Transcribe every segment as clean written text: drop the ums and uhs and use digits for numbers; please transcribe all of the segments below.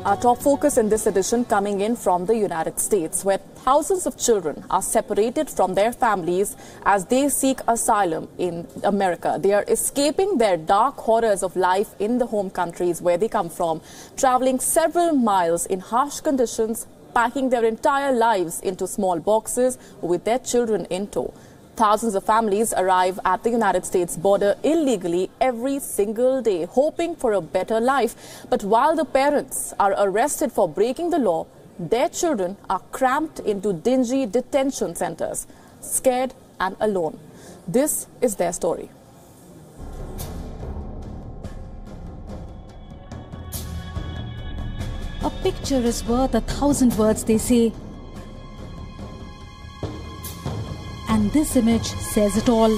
Our top focus in this edition coming in from the United States, where thousands of children are separated from their families as they seek asylum in America. They are escaping their dark horrors of life in the home countries where they come from, traveling several miles in harsh conditions, packing their entire lives into small boxes with their children in tow. Thousands of families arrive at the United States border illegally every single day, hoping for a better life. But while the parents are arrested for breaking the law, their children are cramped into dingy detention centers, scared and alone. This is their story. A picture is worth 1,000 words, they say. And this image says it all.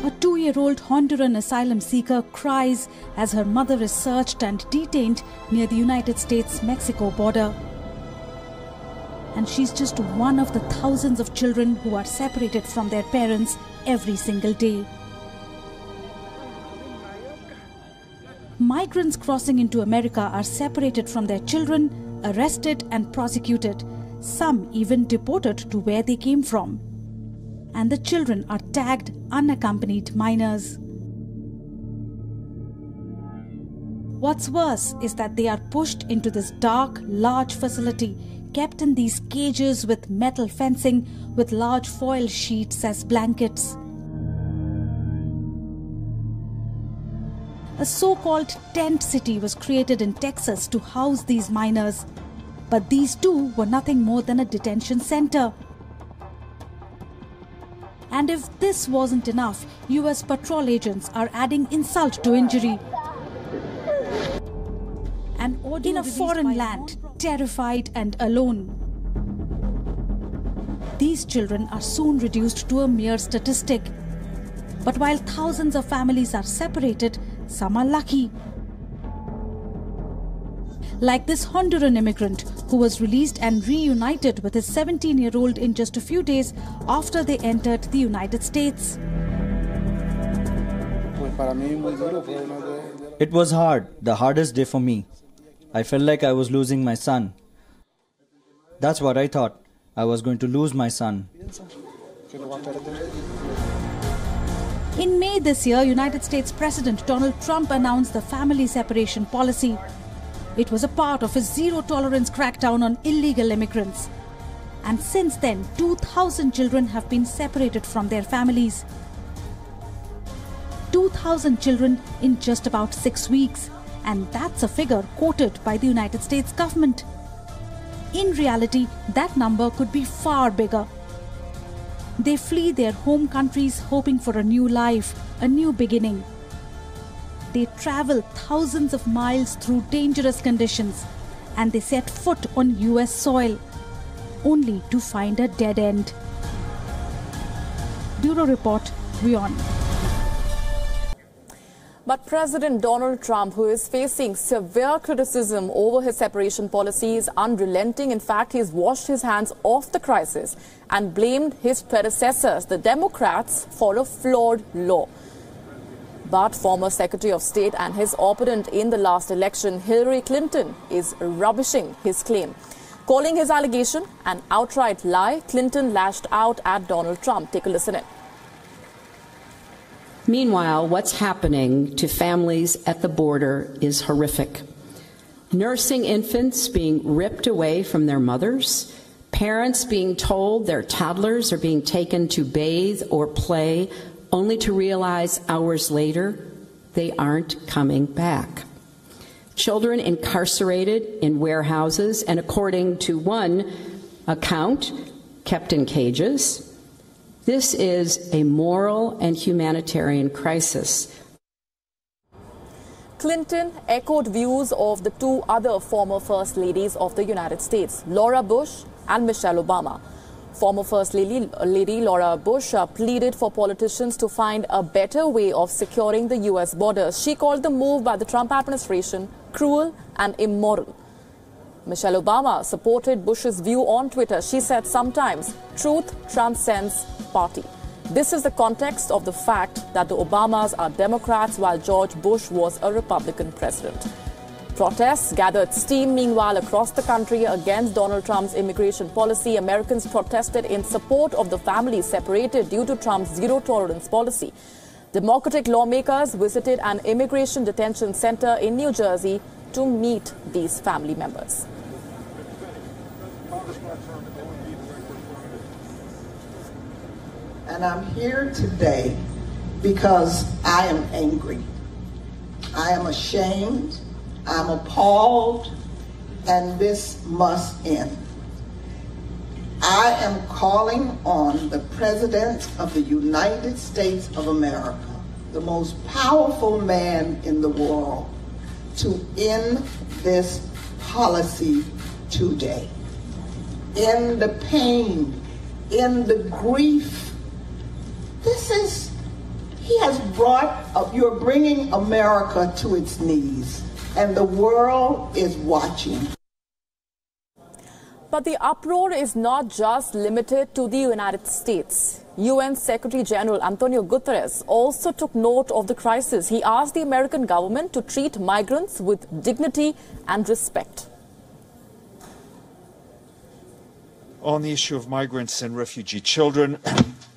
A 2-year-old Honduran asylum seeker cries as her mother is searched and detained near the United States-Mexico border. And she's just one of the thousands of children who are separated from their parents every single day. Migrants crossing into America are separated from their children, arrested and prosecuted. Some even deported to where they came from. And the children are tagged unaccompanied minors. What's worse is that they are pushed into this dark, large facility, kept in these cages with metal fencing, with large foil sheets as blankets. A so-called tent city was created in Texas to house these minors. But these too were nothing more than a detention center. And if this wasn't enough, US patrol agents are adding insult to injury. And in a foreign land, terrified and alone. These children are soon reduced to a mere statistic. But while thousands of families are separated, some are lucky. Like this Honduran immigrant who was released and reunited with his 17-year-old in just a few days after they entered the United States. It was hard, the hardest day for me. I felt like I was losing my son. That's what I thought. I was going to lose my son. In May this year, United States President Donald Trump announced the family separation policy. It was a part of his zero-tolerance crackdown on illegal immigrants. And since then, 2,000 children have been separated from their families. 2,000 children in just about 6 weeks. And that's a figure quoted by the United States government. In reality, that number could be far bigger. They flee their home countries hoping for a new life, a new beginning. They travel thousands of miles through dangerous conditions and they set foot on US soil, only to find a dead end. Bureau Report, WION. But President Donald Trump, who is facing severe criticism over his separation policy, is unrelenting. In fact, he's washed his hands off the crisis and blamed his predecessors, the Democrats, for a flawed law. But former Secretary of State and his opponent in the last election, Hillary Clinton, is rubbishing his claim. Calling his allegation an outright lie, Clinton lashed out at Donald Trump. Take a listen in. Meanwhile, what's happening to families at the border is horrific. Nursing infants being ripped away from their mothers, parents being told their toddlers are being taken to bathe or play, only to realize hours later they aren't coming back. Children incarcerated in warehouses and, according to one account, kept in cages. This is a moral and humanitarian crisis. Clinton echoed views of the two other former First Ladies of the United States, Laura Bush and Michelle Obama. Former First Lady Laura Bush pleaded for politicians to find a better way of securing the U.S. borders. She called the move by the Trump administration cruel and immoral. Michelle Obama supported Bush's view on Twitter. She said sometimes truth transcends party. This is the context of the fact that the Obamas are Democrats while George Bush was a Republican president. Protests gathered steam meanwhile across the country against Donald Trump's immigration policy. Americans protested in support of the families separated due to Trump's zero-tolerance policy. Democratic lawmakers visited an immigration detention center in New Jersey to meet these family members. And I'm here today because I am angry. I am ashamed. I'm appalled, and this must end. I am calling on the President of the United States of America, the most powerful man in the world, to end this policy today. End the pain, end the grief. You're bringing America to its knees, and the world is watching. But the uproar is not just limited to the United States. UN Secretary General Antonio Guterres also took note of the crisis. He asked the American government to treat migrants with dignity and respect. On the issue of migrants and refugee children,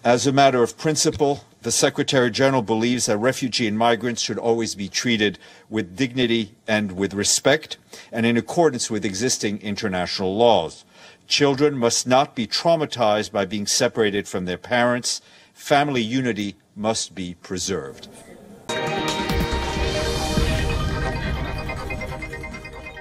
as a matter of principle, the Secretary General believes that refugee and migrants should always be treated with dignity and with respect, and in accordance with existing international laws. Children must not be traumatized by being separated from their parents. Family unity must be preserved.